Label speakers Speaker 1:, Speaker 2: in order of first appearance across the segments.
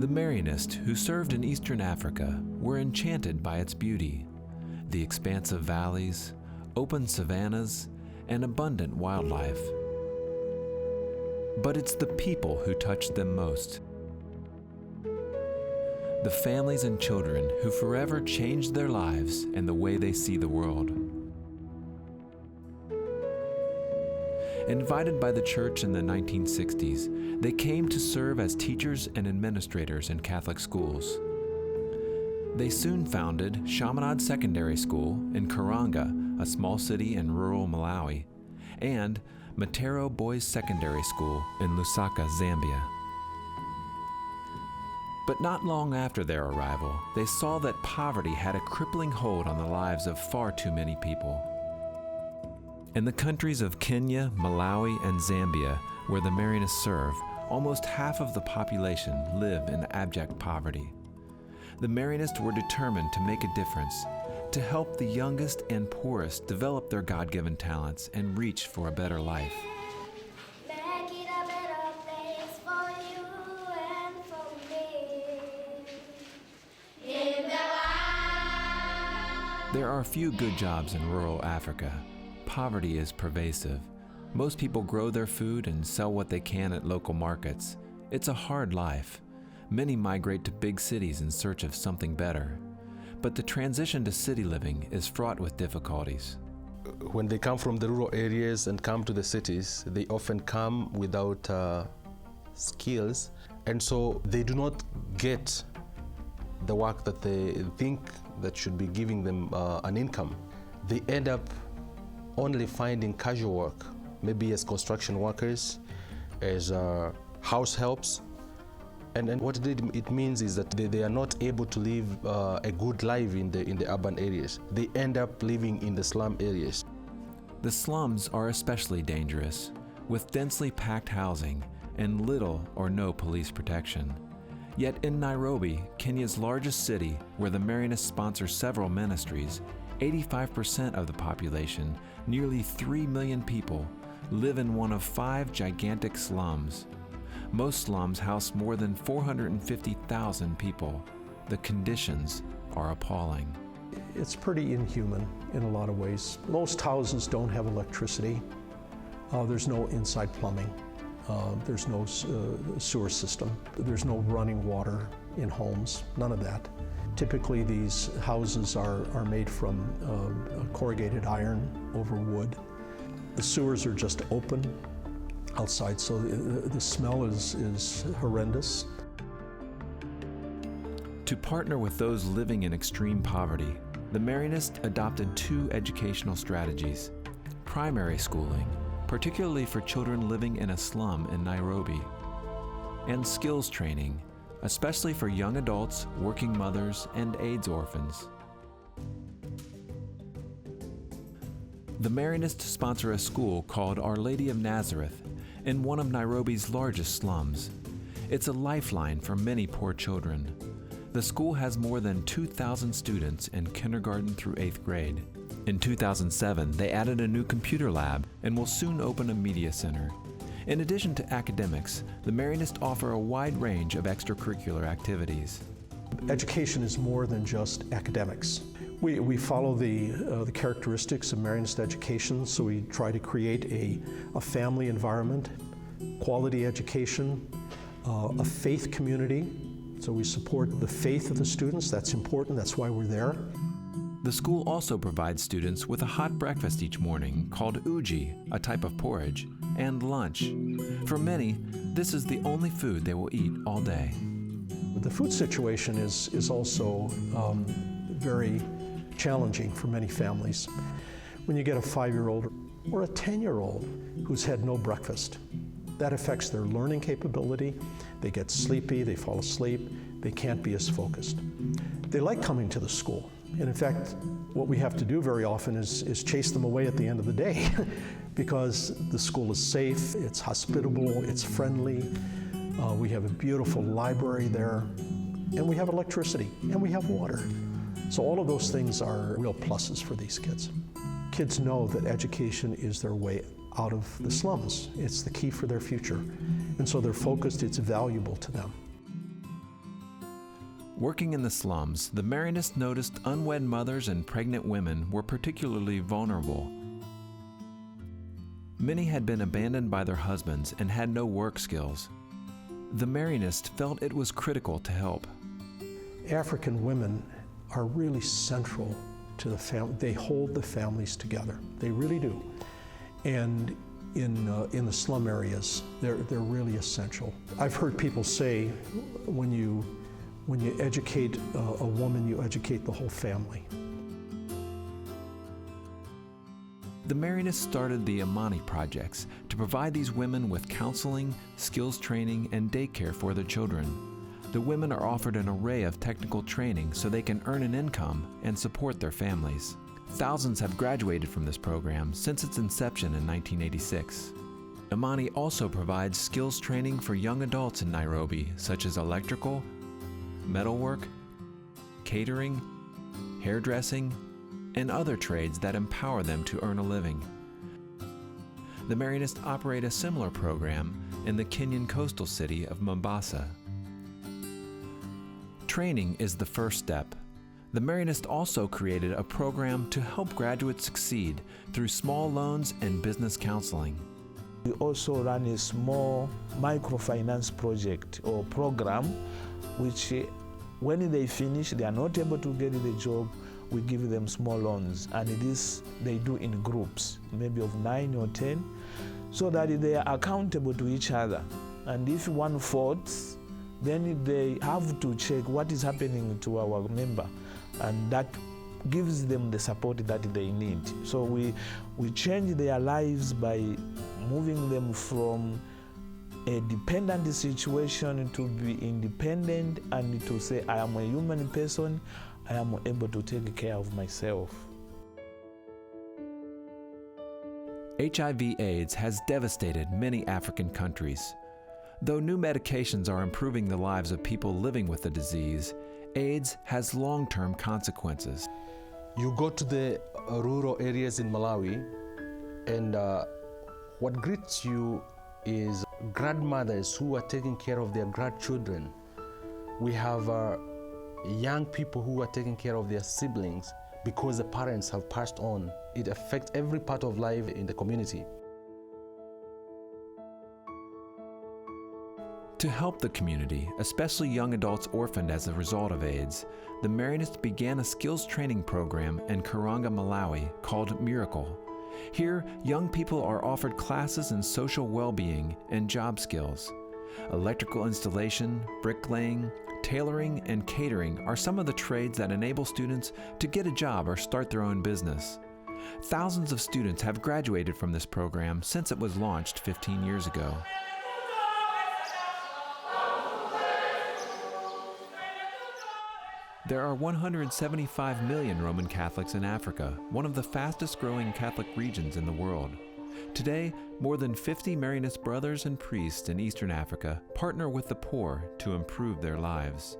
Speaker 1: The Marianists, who served in Eastern Africa, were enchanted by its beauty, the expansive valleys, open savannas, and abundant wildlife. But it's the people who touched them most. The families and children who forever changed their lives and the way they see the world. Invited by the church in the 1960s, they came to serve as teachers and administrators in Catholic schools. They soon founded Chaminade Secondary School in Karanga, a small city in rural Malawi, and Matero Boys Secondary School in Lusaka, Zambia. But not long after their arrival, they saw that poverty had a crippling hold on the lives of far too many people. In the countries of Kenya, Malawi, and Zambia, where the Marianists serve, almost half of the population live in abject poverty. The Marianists were determined to make a difference, to help the youngest and poorest develop their God-given talents and reach for a better life. There are few good jobs in rural Africa. Poverty is pervasive. Most people grow their food and sell what they can at local markets. It's a hard life. Many migrate to big cities in search of something better. But the transition to city living is fraught with difficulties.
Speaker 2: When they come from the rural areas and come to the cities, they often come without skills, and so they do not get the work that they think that should be giving them an income. They end up only finding casual work, maybe as construction workers, as house helps. And then what it means is that they are not able to live a good life in the urban areas. They end up living in the slum areas.
Speaker 1: The slums are especially dangerous, with densely packed housing and little or no police protection. Yet in Nairobi, Kenya's largest city, where the Marianists sponsor several ministries, 85% of the population, nearly 3 million people, live in one of 5 gigantic slums. Most slums house more than 450,000 people. The conditions are appalling.
Speaker 3: It's pretty inhuman in a lot of ways. Most houses don't have electricity. There's no inside plumbing. There's no sewer system. There's no running water in homes, none of that. Typically these houses are made from corrugated iron over wood. The sewers are just open outside, so the smell is horrendous.
Speaker 1: To partner with those living in extreme poverty, the Marianists adopted 2 educational strategies: primary schooling, particularly for children living in a slum in Nairobi, and skills training, especially for young adults, working mothers, and AIDS orphans. The Marianists sponsor a school called Our Lady of Nazareth in one of Nairobi's largest slums. It's a lifeline for many poor children. The school has more than 2,000 students in kindergarten through 8th grade. In 2007, they added a new computer lab and will soon open a media center. In addition to academics, the Marianists offer a wide range of extracurricular activities.
Speaker 3: Education is more than just academics. We follow the characteristics of Marianist education, so we try to create a family environment, quality education, a faith community. So we support the faith of the students. That's important. That's why we're there.
Speaker 1: The school also provides students with a hot breakfast each morning called uji, a type of porridge, and lunch. For many, this is the only food they will eat all day.
Speaker 3: The food situation is also very challenging for many families. When you get a 5-year-old or a 10-year-old who's had no breakfast, that affects their learning capability. They get sleepy, they fall asleep, they can't be as focused. They like coming to the school. And in fact, what we have to do very often is chase them away at the end of the day because the school is safe, it's hospitable, it's friendly. We have a beautiful library there, and we have electricity, and we have water. So all of those things are real pluses for these kids. Kids know that education is their way out of the slums. It's the key for their future. And so they're focused, it's valuable to them.
Speaker 1: Working in the slums, the Marianists noticed unwed mothers and pregnant women were particularly vulnerable. Many had been abandoned by their husbands and had no work skills. The Marianists felt it was critical to help.
Speaker 3: African women are really central to the family. They hold the families together. They really do. And in the slum areas, they're really essential. I've heard people say, when you educate a woman, you educate the whole family.
Speaker 1: The Marianists started the Amani projects to provide these women with counseling, skills training, and daycare for their children. The women are offered an array of technical training so they can earn an income and support their families. Thousands have graduated from this program since its inception in 1986. Amani also provides skills training for young adults in Nairobi, such as electrical, metalwork, catering, hairdressing, and other trades that empower them to earn a living. The Marianists operate a similar program in the Kenyan coastal city of Mombasa. Training is the first step. The Marianists also created a program to help graduates succeed through small loans and business counseling.
Speaker 4: We also run a small microfinance project or program, which when they finish, they are not able to get the job, we give them small loans. And this they do in groups, maybe of 9 or 10, so that they are accountable to each other. And if one faults, then they have to check what is happening to our member, and that gives them the support that they need. So we change their lives by moving them from a dependent situation to be independent and to say, I am a human person, I am able to take care of myself.
Speaker 1: HIV/AIDS has devastated many African countries. Though new medications are improving the lives of people living with the disease, AIDS has long-term consequences.
Speaker 2: You go to the rural areas in Malawi, and what greets you is grandmothers who are taking care of their grandchildren. We have young people who are taking care of their siblings because the parents have passed on. It affects every part of life in the community.
Speaker 1: To help the community, especially young adults orphaned as a result of AIDS, the Marianists began a skills training program in Karanga, Malawi called Miracle. Here, young people are offered classes in social well-being and job skills. Electrical installation, bricklaying, tailoring, and catering are some of the trades that enable students to get a job or start their own business. Thousands of students have graduated from this program since it was launched 15 years ago. There are 175 million Roman Catholics in Africa, one of the fastest growing Catholic regions in the world. Today, more than 50 Marianist brothers and priests in Eastern Africa partner with the poor to improve their lives.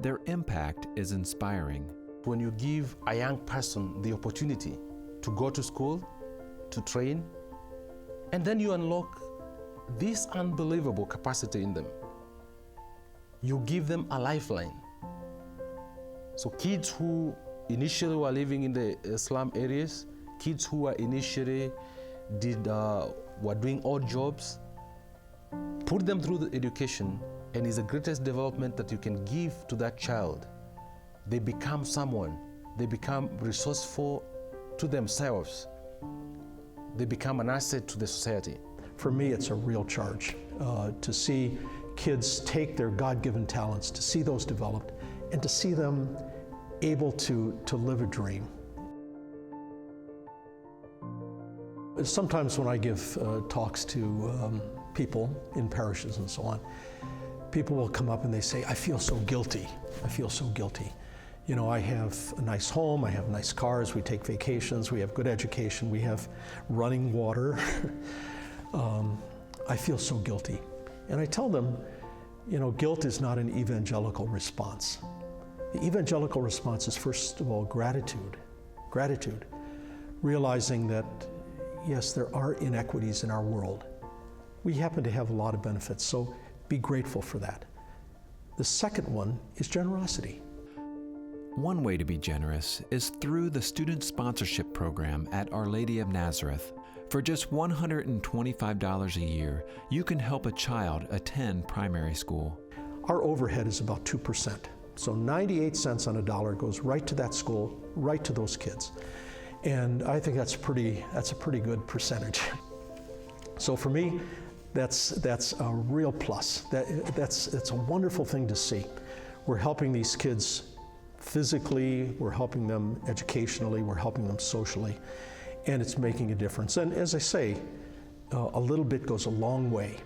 Speaker 1: Their impact is inspiring.
Speaker 2: When you give a young person the opportunity to go to school, to train, and then you unlock this unbelievable capacity in them, you give them a lifeline. So kids who initially were living in the slum areas, kids who were initially were doing odd jobs, put them through the education, and is the greatest development that you can give to that child. They become someone. They become resourceful to themselves. They become an asset to the society.
Speaker 3: For me, it's a real charge to see kids take their God-given talents, to see those developed, and to see them able to live a dream. Sometimes when I give talks to people in parishes and so on, people will come up and they say, I feel so guilty. I feel so guilty. You know, I have a nice home, I have nice cars, we take vacations, we have good education, we have running water. I feel so guilty. And I tell them, you know, guilt is not an evangelical response. The evangelical response is, first of all, gratitude. Gratitude. Realizing that, yes, there are inequities in our world. We happen to have a lot of benefits, so be grateful for that. The second one is generosity.
Speaker 1: One way to be generous is through the Student Sponsorship Program at Our Lady of Nazareth. For just $125 a year, you can help a child attend primary school.
Speaker 3: Our overhead is about 2%. So 98 cents on a dollar goes right to that school, right to those kids. And I think that's a pretty good percentage. So for me, that's a real plus. That's a wonderful thing to see. We're helping these kids physically, we're helping them educationally, we're helping them socially, and it's making a difference. And as I say, a little bit goes a long way.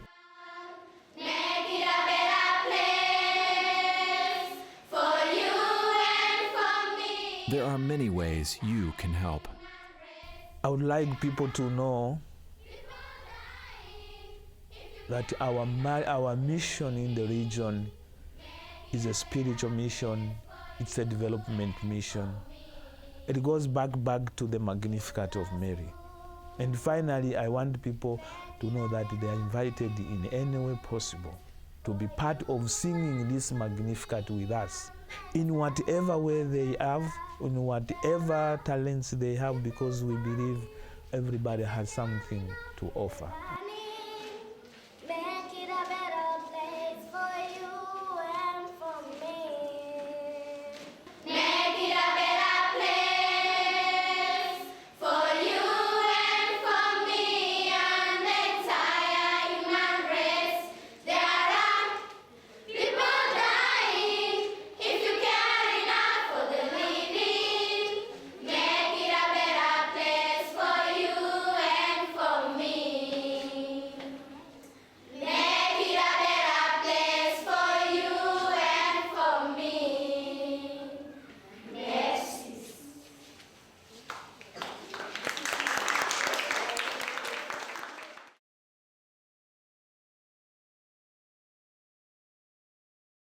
Speaker 1: There are many ways you can help.
Speaker 4: I would like people to know that our mission in the region is a spiritual mission, it's a development mission. It goes back to the Magnificat of Mary. And finally, I want people to know that they are invited in any way possible to be part of singing this Magnificat with us in whatever way they have, in whatever talents they have, because we believe everybody has something to offer.